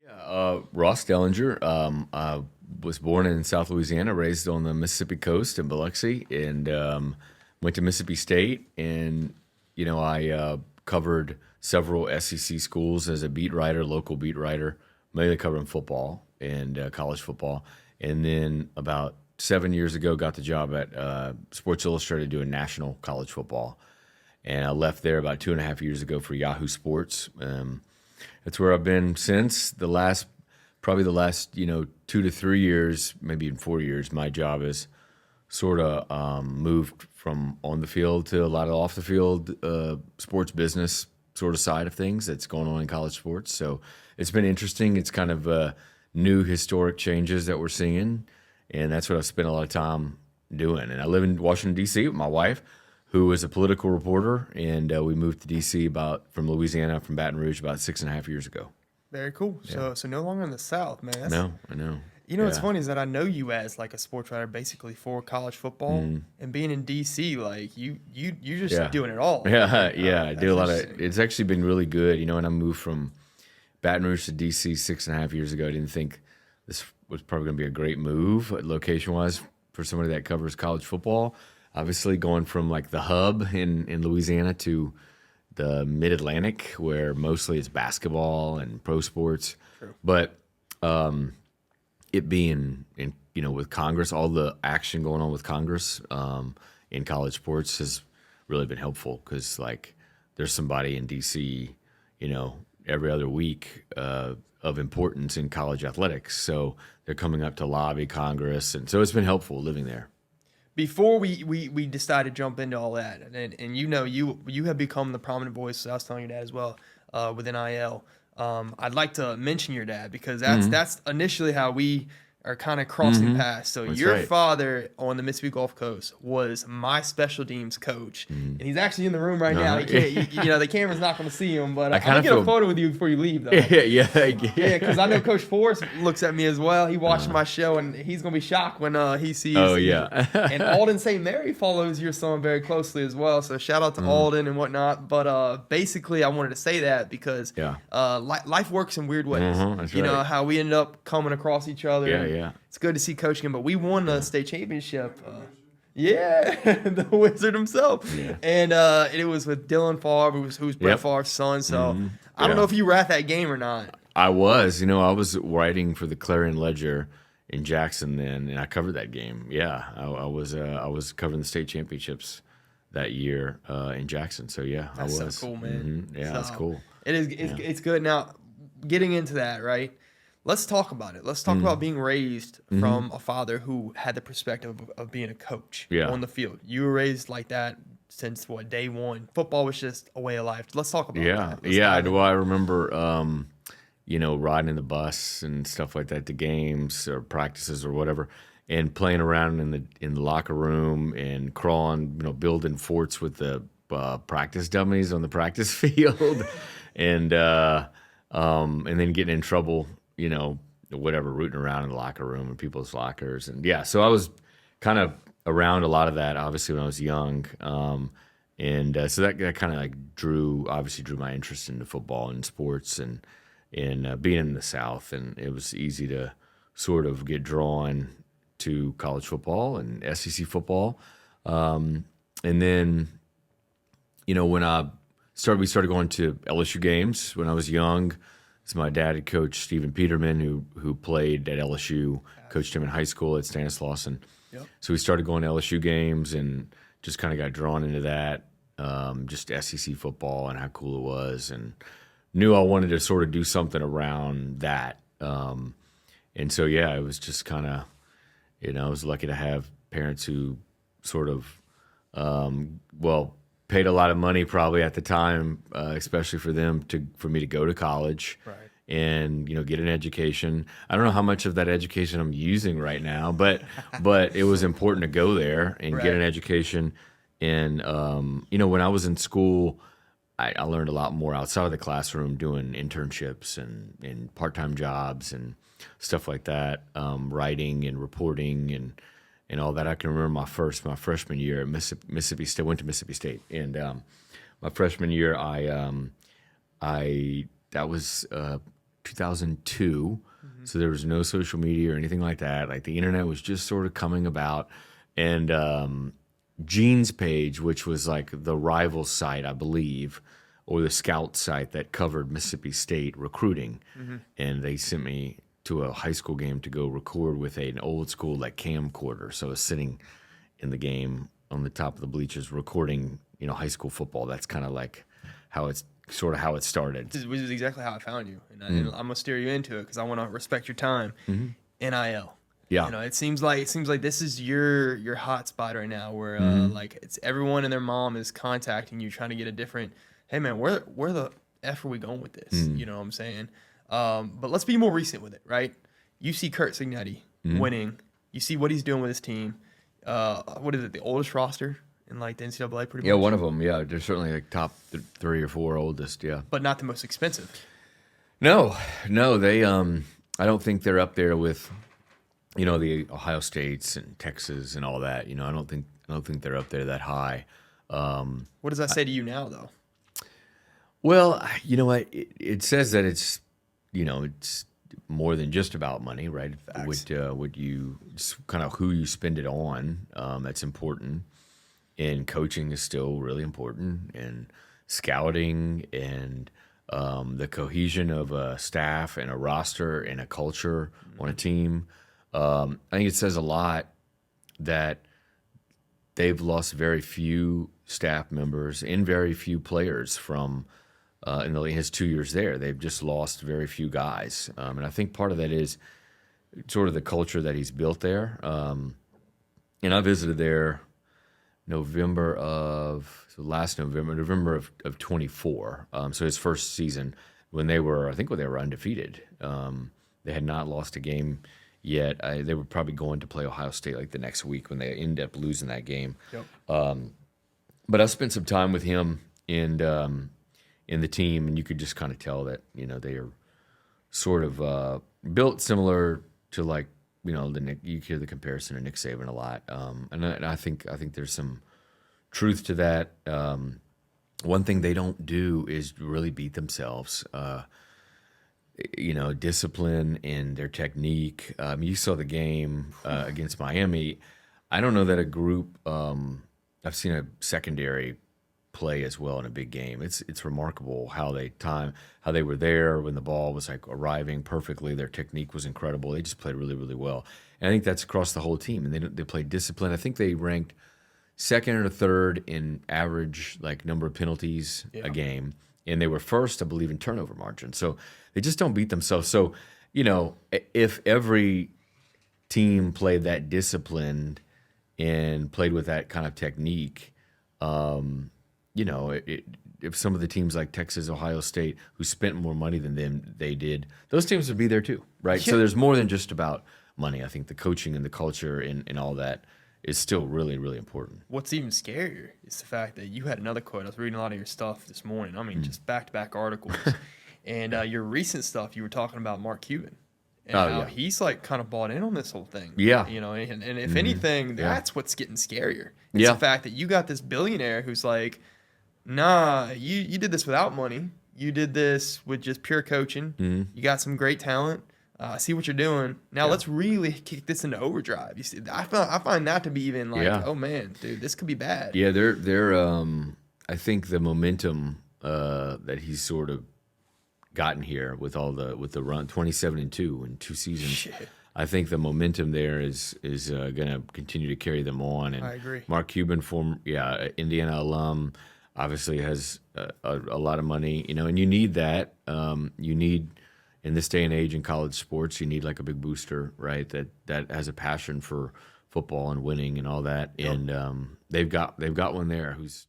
Ross Dellenger. I was born in South Louisiana, raised on the Mississippi coast in Biloxi, and went to Mississippi State. And I covered several SEC schools as a beat writer, local beat writer, mainly covering football and college football. And then about 7 years ago, got the job at Sports Illustrated doing national college football. And I left there about 2.5 years ago for Yahoo Sports. That's where I've been since probably the last 2 to 3 years, maybe even 4 years. My job is sort of moved from on the field to a lot of off the field sports business sort of side of things that's going on in college sports. So it's been interesting. It's kind of new historic changes that we're seeing, and that's what I've spent a lot of time doing. And I live in Washington D.C. with my wife, who is a political reporter, and we moved to D.C. from Louisiana, from Baton Rouge, about 6.5 years ago. Very cool. Yeah. So no longer in the South, man. No, I know. What's Yeah. funny is that I know you as like a sports writer, basically for college football, Mm-hmm. and being in DC, like you're just Yeah. doing it all. Yeah, I do a lot of. interesting. It's actually been really good. When I moved from Baton Rouge to DC 6.5 years ago, I didn't think this was probably going to be a great move location-wise for somebody that covers college football. Obviously, going from like the hub in Louisiana to the Mid-Atlantic, where mostly it's basketball and pro sports. True. But it being with Congress, all the action going on with Congress in college sports has really been helpful, because like there's somebody in DC, every other week of importance in college athletics. So they're coming up to lobby Congress, and so it's been helpful living there. Before we decided to jump into all that, and you have become the prominent voice. I was telling your dad as well with NIL. I'd like to mention your dad, because that's initially how we are kind of crossing paths. So That's your right. father on the Mississippi Gulf Coast was my special teams coach, and he's actually in the room right now. Uh-huh. He can't, the camera's not going to see him, but I'm kinda gonna get a feel- photo with you before you leave, though. Yeah. Yeah, because I know Coach Forrest looks at me as well. He watched my show, and he's gonna be shocked when he sees. Oh, yeah. And Alden St. Mary follows your son very closely as well. So shout out to Alden and whatnot. But basically, I wanted to say that because Yeah. life works in weird ways. That's You know right. how we ended up coming across each other. Yeah, and yeah. It's good to see Coach again. But we won the state championship. Yeah, the wizard himself. Yeah. And it was with Dylan Favre, who's Brett Yep. Favre's son. So I don't Yeah. know if you were at that game or not. I was writing for the Clarion Ledger in Jackson then, and I covered that game. Yeah, I was covering the state championships that year in Jackson. So yeah, That's I was. so cool, man. Yeah, that's So, cool. It is. It's good. Now, getting into that, right? Let's talk about it. Let's talk about being raised from a father who had the perspective of being a coach Yeah. on the field. You were raised like that since day one. Football was just a way of life. Let's talk about Yeah, that. Let's yeah. dive in. I remember, riding in the bus and stuff like that to games or practices or whatever, and playing around in the locker room and crawling, building forts with the practice dummies on the practice field, and then getting in trouble, whatever, rooting around in the locker room and people's lockers, and yeah. So I was kind of around a lot of that, obviously, when I was young. So that kind of drew my interest into football and sports, and being in the South, and it was easy to sort of get drawn to college football and SEC football. And then, when we started going to LSU games when I was young. So my dad had coached Stephen Peterman, who played at LSU, coached him in high school at Stanislaus. And Yep. so we started going to LSU games and just kind of got drawn into that, just SEC football and how cool it was, and knew I wanted to sort of do something around that. And so, yeah, it was just kind of, I was lucky to have parents who sort of, paid a lot of money probably at the time, especially for me to go to college. Right. And get an education. I don't know how much of that education I'm using right now, but it was important to go there and Right. get an education. And when I was in school, I learned a lot more outside of the classroom, doing internships and part-time jobs and stuff like that, writing and reporting and all that. I can remember my freshman year at Mississippi State. Went to Mississippi State, and my freshman year, that was 2002. So there was no social media or anything like that. Like the internet was just sort of coming about. And Gene's page, which was like the rival site, I believe, or the scout site that covered Mississippi State recruiting. And they sent me to a high school game to go record with an old school like camcorder. So I was sitting in the game on the top of the bleachers recording, high school football. That's kind of like how it started. Which is exactly how I found you, and I'm gonna steer you into it because I want to respect your time. NIL. Yeah. It seems like this is your hot spot right now, where like it's everyone and their mom is contacting you trying to get a different. Hey man, where the f are we going with this? You know what I'm saying? But let's be more recent with it, right? You see Kurt Signetti winning. You see what he's doing with his team. What is it? The oldest roster in like the NCAA, pretty much. Yeah, one of them. Yeah, they're certainly like top 3 or 4 oldest. Yeah, but not the most expensive. No, they. I don't think they're up there with, the Ohio States and Texas and all that. I don't think they're up there that high. What does that say to you now, though? Well, you know what? It says that it's, it's more than just about money, right? What you kind of who you spend it on, that's important. And coaching is still really important, and scouting and the cohesion of a staff and a roster and a culture on a team. I think it says a lot that they've lost very few staff members and very few players from in his 2 years there. They've just lost very few guys. And I think part of that is sort of the culture that he's built there. And I visited there last November of 24. So his first season when they were undefeated. They had not lost a game yet. They were probably going to play Ohio State like the next week when they ended up losing that game. Yep. But I spent some time with him and in the team, and you could just kind of tell that they are sort of built similar to like you hear the comparison to Nick Saban a lot, and I think there's some truth to that. One thing they don't do is really beat themselves. Discipline and their technique. You saw the game against Miami. I don't know that a group. I've seen a secondary play as well in a big game. It's remarkable how they were there when the ball was like arriving perfectly. Their technique was incredible. They just played really, really well. And I think that's across the whole team. And they played discipline. I think they ranked second or third in average like number of penalties a game, and they were first, I believe, in turnover margin. So they just don't beat themselves. So if every team played that disciplined and played with that kind of technique, if some of the teams like Texas, Ohio State, who spent more money than they did, those teams would be there too, right? Yeah. So there's more than just about money. I think the coaching and the culture and all that is still really, really important. What's even scarier is the fact that you had another quote. I was reading a lot of your stuff this morning. I mean, just back-to-back articles. And your recent stuff, you were talking about Mark Cuban. And how he's like kind of bought in on this whole thing. Yeah. And if anything, that's what's getting scarier. It's the fact that you got this billionaire who's like, nah, you did this without money. You did this with just pure coaching. You got some great talent. I see what you're doing. Now let's really kick this into overdrive. You see, I find that to be even like, oh man, dude, this could be bad. Yeah, they're I think the momentum that he's sort of gotten here with the run 27-2 in 2 seasons. Shit. I think the momentum there is going to continue to carry them on. And I agree. Mark Cuban, Indiana alum, obviously has a lot of money, and you need that. You need. In this day and age in college sports, you need like a big booster, right? That has a passion for football and winning and all that. Yep. And they've got one there who's